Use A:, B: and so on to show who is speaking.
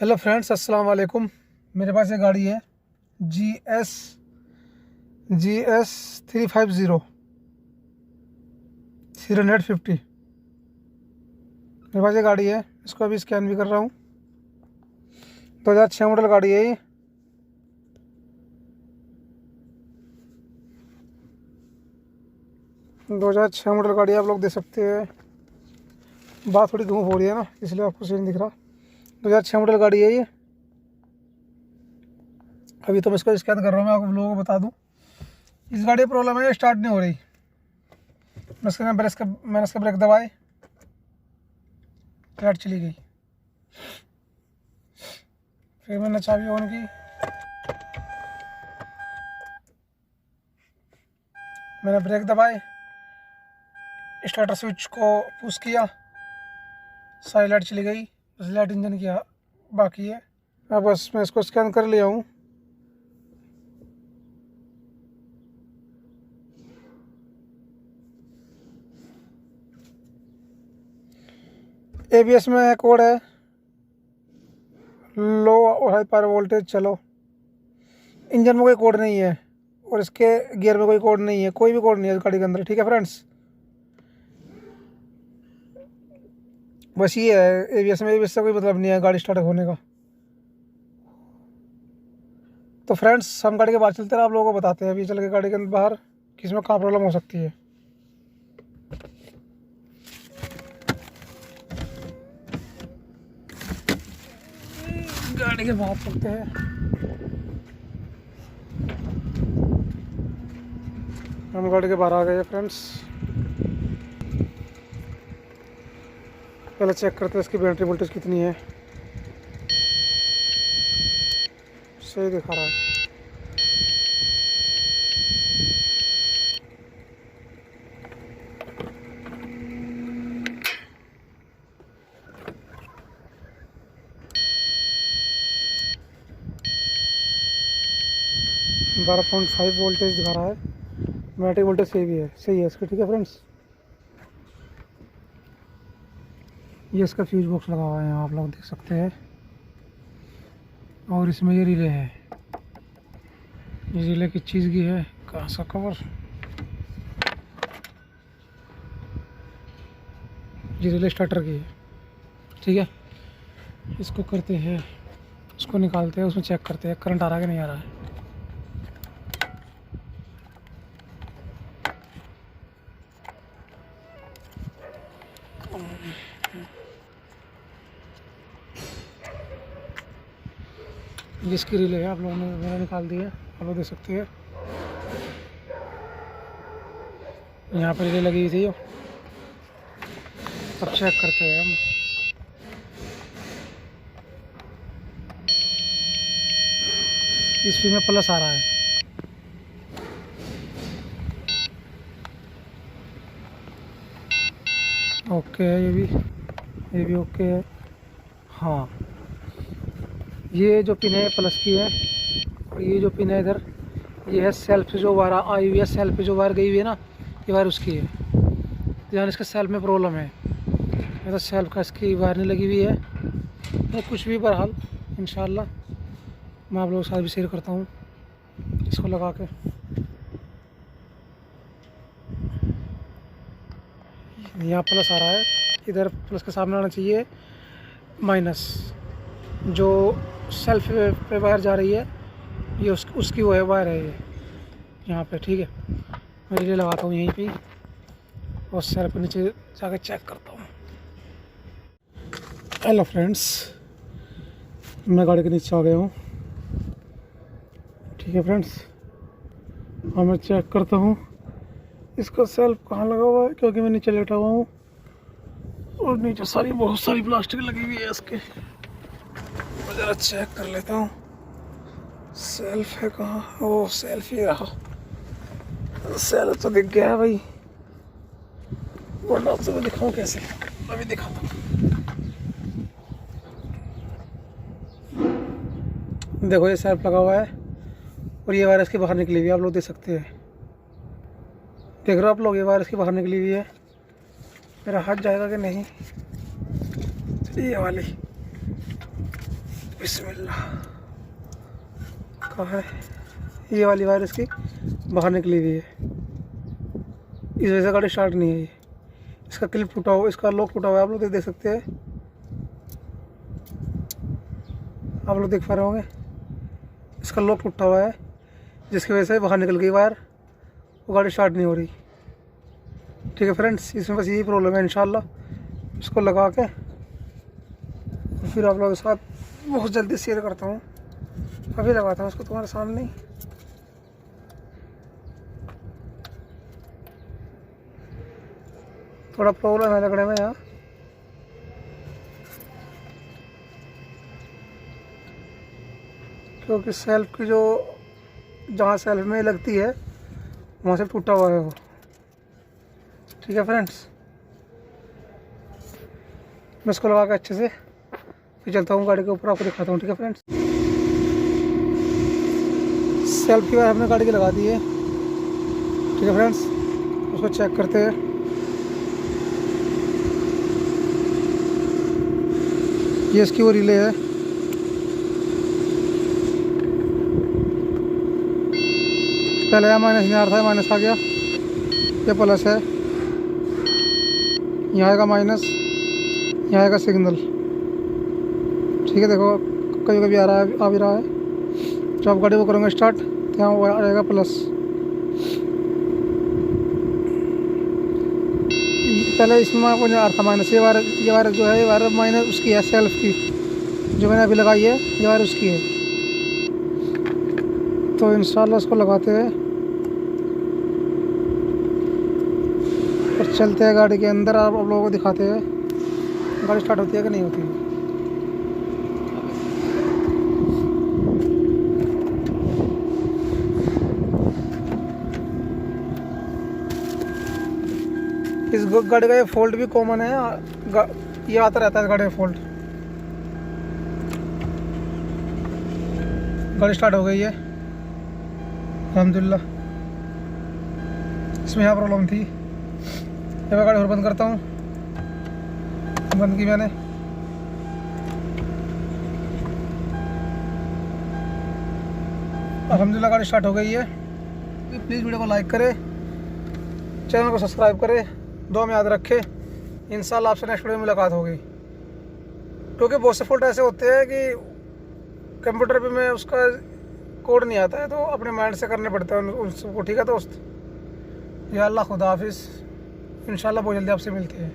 A: Hello friends, अस्सलाम वालेकुम। मेरे पास एक गाड़ी है जी एस 350 150। मेरे पास ये गाड़ी है, इसको अभी स्कैन भी कर रहा हूँ। 2006 मॉडल गाड़ी है ये। दो हज़ार छः मॉडल गाड़ी आप लोग देख सकते हैं। बात थोड़ी धूप हो रही है ना, इसलिए आपको सही नहीं दिख रहा। 2006 मॉडल गाड़ी है ये। अभी तो मैं इसको स्कैन कर रहा हूँ। मैं आप लोगों को बता दूँ, इस गाड़ी की प्रॉब्लम है, स्टार्ट नहीं हो रही। मैंने इसका ब्रेक दबाए, लाइट चली गई। फिर मैंने चाबी ऑन की, मैंने ब्रेक दबाए, स्टार्टर स्विच को पुश किया, सारी लाइट चली गई। बस लाइट इंजन की बाकी है। अब बस मैं इसको स्कैन कर लिया हूँ। ABS में कोड है लो और हाई पावर वोल्टेज चलो। इंजन में कोई कोड नहीं है और इसके गियर में कोई कोड नहीं है, कोई भी कोड नहीं है इस गाड़ी के अंदर। ठीक है फ्रेंड्स, बस ये है। ABS से कोई मतलब नहीं है गाड़ी स्टार्ट होने का। तो फ्रेंड्स, हम गाड़ी के बाहर चलते हैं, आप लोगों को बताते हैं अभी चल के गाड़ी के अंदर बाहर किस में कहाँ प्रॉब्लम हो सकती है। गाड़ी के बाहर चलते हैं। हम गाड़ी के बाहर आ गए फ्रेंड्स। पहले चेक करते हैं इसकी बैटरी वोल्टेज कितनी है। सही दिखा रहा है। बारह 12.5 वोल्टेज दिखा रहा है। बैटरी वोल्टेज सही है इसका। ठीक है फ्रेंड्स, ये इसका फ्यूज बॉक्स लगा हुआ है, यहाँ आप लोग देख सकते हैं। और इसमें ये रिले है। ये रिले किस चीज़ की है, कहाँ सा कवर। ये रिले स्टार्टर की है। ठीक है, इसको करते हैं, इसको निकालते हैं, उसमें चेक करते हैं करंट आ रहा है कि नहीं आ रहा है। जिसकी रिले है आप लोगों ने मैंने निकाल दी है, आप लोग देख सकते हैं। यहाँ पर रिले लगी हुई थी। अब चेक करते हैं हम। इस में प्लस आ रहा है। ओके है, ये भी ओके है। हाँ, ये जो पिन है प्लस की है, और ये जो पिन है इधर, ये है सेल्फ से जो वायर आई हुई है, सेल्फ पे जो वायर गई हुई है ना, ये वायर उसकी है। यानी इसके सेल्फ में प्रॉब्लम है, तो सेल्फ का इसकी वायर नहीं लगी हुई है या कुछ भी। बहरहाल इंशाल्लाह मैं आप लोगों के साथ भी शेयर करता हूँ इसको लगा के। यहाँ प्लस आ रहा है, इधर प्लस के सामने आना चाहिए माइनस। जो सेल्फ पे वायर जा रही है, ये उसकी वो है वायर है ये यहाँ पे। ठीक है, मैं रिले लगाता हूँ यहीं पे और सेल्फ नीचे जाकर चेक करता हूँ। हेलो फ्रेंड्स, मैं गाड़ी के नीचे आ गया हूँ। ठीक है फ्रेंड्स, और मैं चेक करता हूँ इसका सेल्फ कहाँ लगा हुआ है, क्योंकि मैं नीचे लेटा हुआ हूँ और नीचे बहुत सारी प्लास्टिक लगी हुई है इसके। मैं ज़रा चेक कर लेता हूँ सेल्फ है कहाँ। ओ, सेल्फ ही रहा। सेल्फ तो दिख गया है भाई, वरना आपसे मैं दिखाऊँ कैसे। अभी दिखाता हूँ। देखो, ये सेल्फ लगा हुआ है और ये वायरस के बाहर निकली हुई है, आप लोग देख सकते हैं। देख रहे हो आप लोग, ये वायरस के बाहर निकली हुई है। मेरा हाथ जाएगा कि नहीं, ये वाली। बिस्मिल्लाह। कहाँ है ये वाली वायर? इसकी बाहर निकली हुई है, इस वजह से गाड़ी स्टार्ट नहीं है। ये इसका क्लिप टूटा हुआ, इसका लॉक टूटा हुआ है, आप लोग देख सकते हैं, आप लोग देख पा रहे होंगे। इसका लॉक टूटा हुआ है जिसकी वजह से बाहर निकल गई वायर, वो गाड़ी स्टार्ट नहीं हो रही। ठीक है फ्रेंड्स, इसमें बस यही प्रॉब्लम है। इंशाल्लाह इसको लगा के फिर आप लोगों के साथ बहुत जल्दी शेयर करता हूँ। अभी लगाता हूँ उसको तुम्हारे सामने ही। थोड़ा प्रॉब्लम है लगने में यहाँ, क्योंकि सेल्फ की जो जहाँ सेल्फ में लगती है वहाँ से टूटा हुआ है वो। ठीक है फ्रेंड्स, मैं इसको लगा के अच्छे से फिर चलता हूँ गाड़ी के ऊपर, आपको दिखाता हूँ। ठीक है फ्रेंड्स, सेल्फ की वायर हमने गाड़ी की लगा दी है। ठीक है फ्रेंड्स, उसको चेक करते हैं। ये इसकी वो रिले है, पहले यहाँ माइनस नहीं आ रहा था, माइनस आ गया, ये प्लस है, यहाँ आएगा माइनस, यहाँ आएगा सिग्नल। ठीक है, देखो कभी कभी आ रहा है, आ भी रहा है। जब आप गाड़ी को करोगे स्टार्ट तो यहाँ आएगा प्लस। पहले इसमें कुछ आ रहा था माइनस। ये वायर जो है, ये वायर माइनस उसकी है, सेल्फ की जो मैंने अभी लगाई है, ये वायर उसकी है। तो इंशाल्लाह इसको लगाते हैं और चलते हैं गाड़ी के अंदर। आप लोगों को दिखाते हैं गाड़ी स्टार्ट होती है कि नहीं होती है। इस गाड़ी का ये फॉल्ट भी कॉमन है, ये आता रहता है गाड़ी में फॉल्ट। गाड़ी स्टार्ट हो गई है अल्हम्दुलिल्लाह। इसमें यहाँ प्रॉब्लम थी। जब मैं गाड़ी और बंद करता हूँ, बंद की मैंने, अल्हम्दुलिल्लाह गाड़ी स्टार्ट हो गई है। प्लीज़ वीडियो को लाइक करें, चैनल को सब्सक्राइब करें, दुआ में याद रखें। इंशाल्लाह आपसे नेक्स्ट वीडियो में मुलाकात होगी। क्योंकि बहुत से फॉल्ट ऐसे होते हैं कि कंप्यूटर पे में उसका कोड नहीं आता है, तो अपने माइंड से करने पड़ते हैं उन सबको। ठीक है दोस्त, या अल्लाह खुदा हाफिज़। इंशाल्लाह बहुत जल्दी आपसे मिलते हैं।